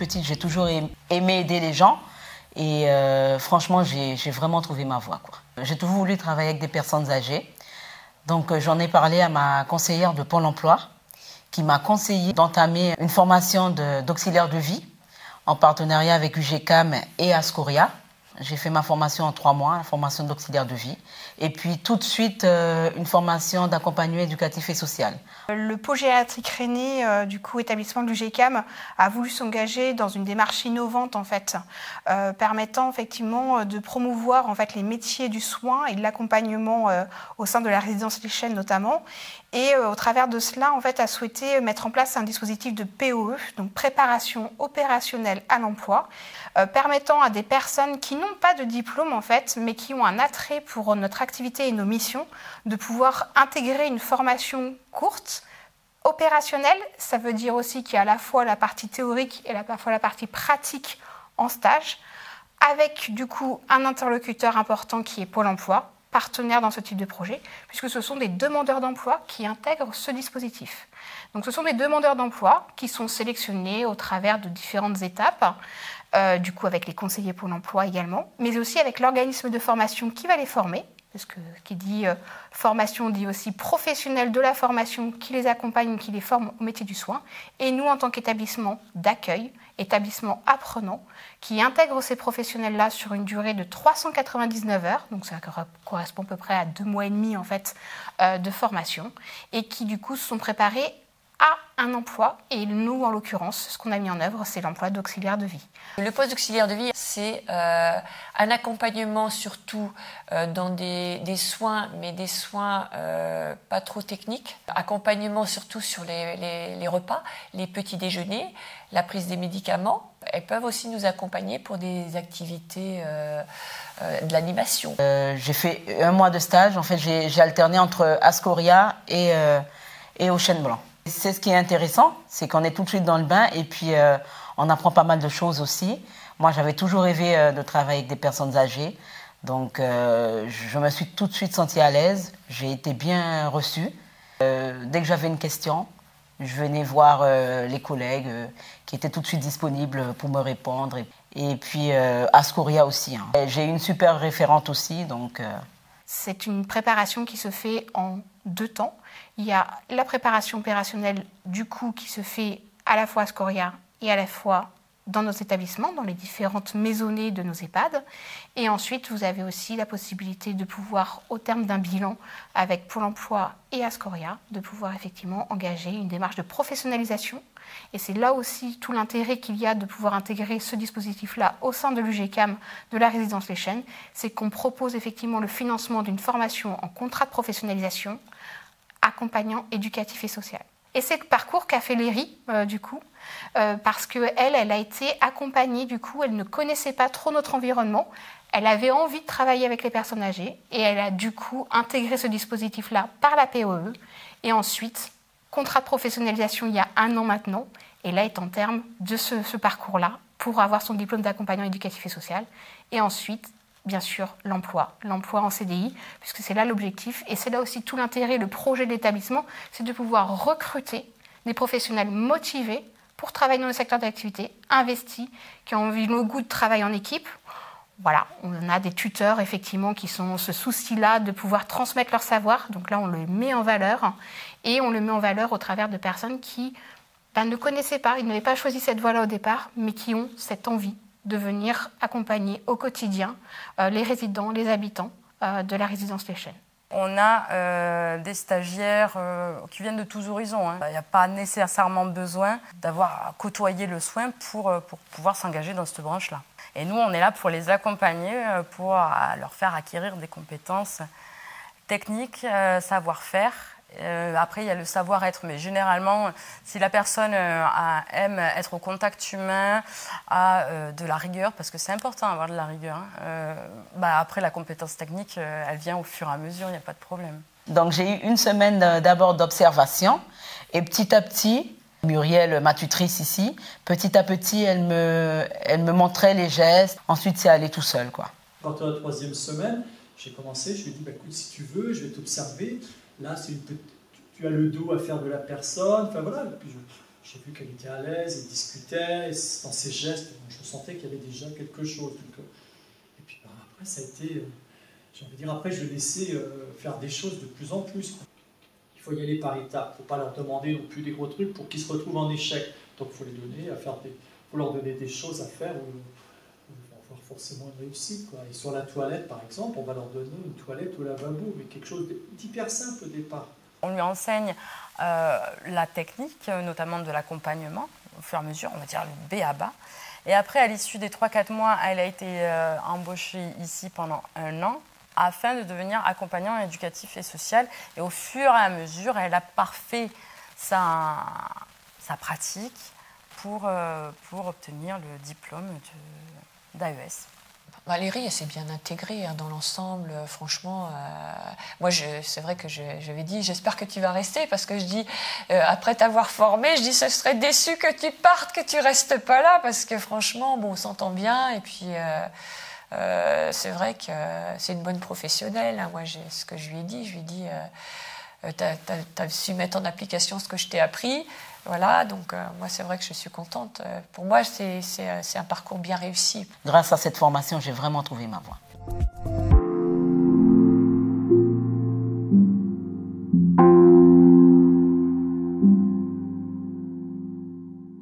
petite, j'ai toujours aimé aider les gens. Et franchement, j'ai vraiment trouvé ma voie, quoi. J'ai toujours voulu travailler avec des personnes âgées. Donc, j'en ai parlé à ma conseillère de Pôle emploi qui m'a conseillé d'entamer une formation d'auxiliaire de vie en partenariat avec UGCAM et Ascoria. J'ai fait ma formation en 3 mois, la formation d'auxiliaire de vie. Et puis tout de suite, une formation d'accompagnement éducatif et social. Le pôle gériatrique Rennais, du coup, établissement de l'UGCAM, a voulu s'engager dans une démarche innovante, en fait, permettant effectivement de promouvoir en fait, les métiers du soin et de l'accompagnement au sein de la résidence Les Chênes notamment. Et au travers de cela, en fait, a souhaité mettre en place un dispositif de POE, donc préparation opérationnelle à l'emploi, permettant à des personnes qui n'ont pas de diplôme, en fait, mais qui ont un attrait pour notre activité et nos missions, de pouvoir intégrer une formation courte, opérationnelle. Ça veut dire aussi qu'il y a à la fois la partie théorique et parfois la partie pratique en stage, avec du coup un interlocuteur important qui est Pôle emploi, partenaire dans ce type de projet, puisque ce sont des demandeurs d'emploi qui intègrent ce dispositif. Donc ce sont des demandeurs d'emploi qui sont sélectionnés au travers de différentes étapes, du coup avec les conseillers Pôle emploi également, mais aussi avec l'organisme de formation qui va les former, parce que qui dit formation dit aussi professionnel de la formation qui les accompagne, qui les forme au métier du soin, et nous en tant qu'établissement d'accueil, établissement apprenant, qui intègre ces professionnels-là sur une durée de 399 heures, donc ça correspond à peu près à 2 mois et demi en fait, de formation, et qui du coup se sont préparés à un emploi. Et nous, en l'occurrence, ce qu'on a mis en œuvre, c'est l'emploi d'auxiliaire de vie. Le poste d'auxiliaire de vie, c'est un accompagnement surtout dans des soins, mais des soins pas trop techniques. Accompagnement surtout sur les repas, les petits déjeuners, la prise des médicaments. Elles peuvent aussi nous accompagner pour des activités de l'animation. J'ai fait 1 mois de stage. En fait, j'ai alterné entre Ascoria et au Chêne Blanc. C'est ce qui est intéressant, c'est qu'on est tout de suite dans le bain et puis on apprend pas mal de choses aussi. Moi, j'avais toujours rêvé de travailler avec des personnes âgées, donc je me suis tout de suite sentie à l'aise. J'ai été bien reçue. Dès que j'avais une question, je venais voir les collègues qui étaient tout de suite disponibles pour me répondre. Et puis Ascoria aussi. Hein. J'ai une super référente aussi, donc... C'est une préparation qui se fait en 2 temps. Il y a la préparation opérationnelle du coup qui se fait à la fois à Ascoria et à la fois dans nos établissements, dans les différentes maisonnées de nos EHPAD. Et ensuite, vous avez aussi la possibilité de pouvoir, au terme d'un bilan avec Pôle emploi et Ascoria, de pouvoir effectivement engager une démarche de professionnalisation. Et c'est là aussi tout l'intérêt qu'il y a de pouvoir intégrer ce dispositif-là au sein de l'UGCAM, de la résidence Les Chênes, c'est qu'on propose effectivement le financement d'une formation en contrat de professionnalisation, accompagnant éducatif et social. Et c'est le parcours qu'a fait Léry, du coup, parce qu'elle a été accompagnée, du coup, elle ne connaissait pas trop notre environnement, elle avait envie de travailler avec les personnes âgées, et elle a du coup intégré ce dispositif-là par la POE, et ensuite, contrat de professionnalisation il y a 1 an maintenant, et là est en terme de ce parcours-là, pour avoir son diplôme d'accompagnant éducatif et social, et ensuite, bien sûr, l'emploi en CDI, puisque c'est là l'objectif, et c'est là aussi tout l'intérêt, le projet de l'établissement, c'est de pouvoir recruter des professionnels motivés pour travailler dans le secteur d'activité, investis, qui ont envie le goût de travailler en équipe. Voilà, on a des tuteurs effectivement qui sont ce souci-là de pouvoir transmettre leur savoir, donc là on le met en valeur, et on le met en valeur au travers de personnes qui ne connaissaient pas, ils n'avaient pas choisi cette voie-là au départ, mais qui ont cette envie de venir accompagner au quotidien les résidents, les habitants de la résidence Les Chênes. On a des stagiaires qui viennent de tous horizons. Hein. Il n'y a pas nécessairement besoin d'avoir côtoyé le soin pour pouvoir s'engager dans cette branche-là. Et nous, on est là pour les accompagner, pour leur faire acquérir des compétences techniques, savoir-faire. Après, il y a le savoir-être, mais généralement, si la personne aime être au contact humain, a de la rigueur, parce que c'est important d'avoir de la rigueur, hein, après, la compétence technique, elle vient au fur et à mesure, il n'y a pas de problème. Donc, j'ai eu 1 semaine d'abord d'observation, et petit à petit, Muriel, ma tutrice ici, petit à petit, elle me montrait les gestes. Ensuite, c'est allé tout seul, quoi. Quand la 3e semaine, j'ai commencé, je lui ai dit, écoute, si tu veux, je vais t'observer. Là, tu as le dos à faire de la personne. Enfin voilà, puis j'ai vu qu'elle était à l'aise, elle discutait, et dans ses gestes, je sentais qu'il y avait déjà quelque chose. Donc, et puis après, ça a été, j'ai envie de dire, après je l'ai laissé faire des choses de plus en plus. Il faut y aller par étapes, il ne faut pas leur demander non plus des gros trucs pour qu'ils se retrouvent en échec. Donc il faut les donner, faut leur donner des choses à faire où ils vont avoir forcément une réussite, quoi. Et sur la toilette, par exemple, on va leur donner une toilette au lavabo, mais quelque chose d'hyper simple au départ. On lui enseigne la technique, notamment de l'accompagnement, au fur et à mesure, on va dire le B à bas. Et après, à l'issue des 3-4 mois, elle a été embauchée ici pendant 1 an afin de devenir accompagnant éducatif et social. Et au fur et à mesure, elle a parfait sa pratique pour obtenir le diplôme d'AES. Valérie, elle s'est bien intégrée dans l'ensemble, franchement. Moi, c'est vrai que j'avais dit, j'espère que tu vas rester, parce que je dis, après t'avoir formée, je dis, ce serait déçu que tu partes, que tu restes pas là, parce que franchement, bon, on s'entend bien, et puis c'est vrai que c'est une bonne professionnelle. Hein. Moi, ce que je lui ai dit, t'as su mettre en application ce que je t'ai appris. Voilà, donc moi, c'est vrai que je suis contente. Pour moi, c'est un parcours bien réussi. Grâce à cette formation, j'ai vraiment trouvé ma voie.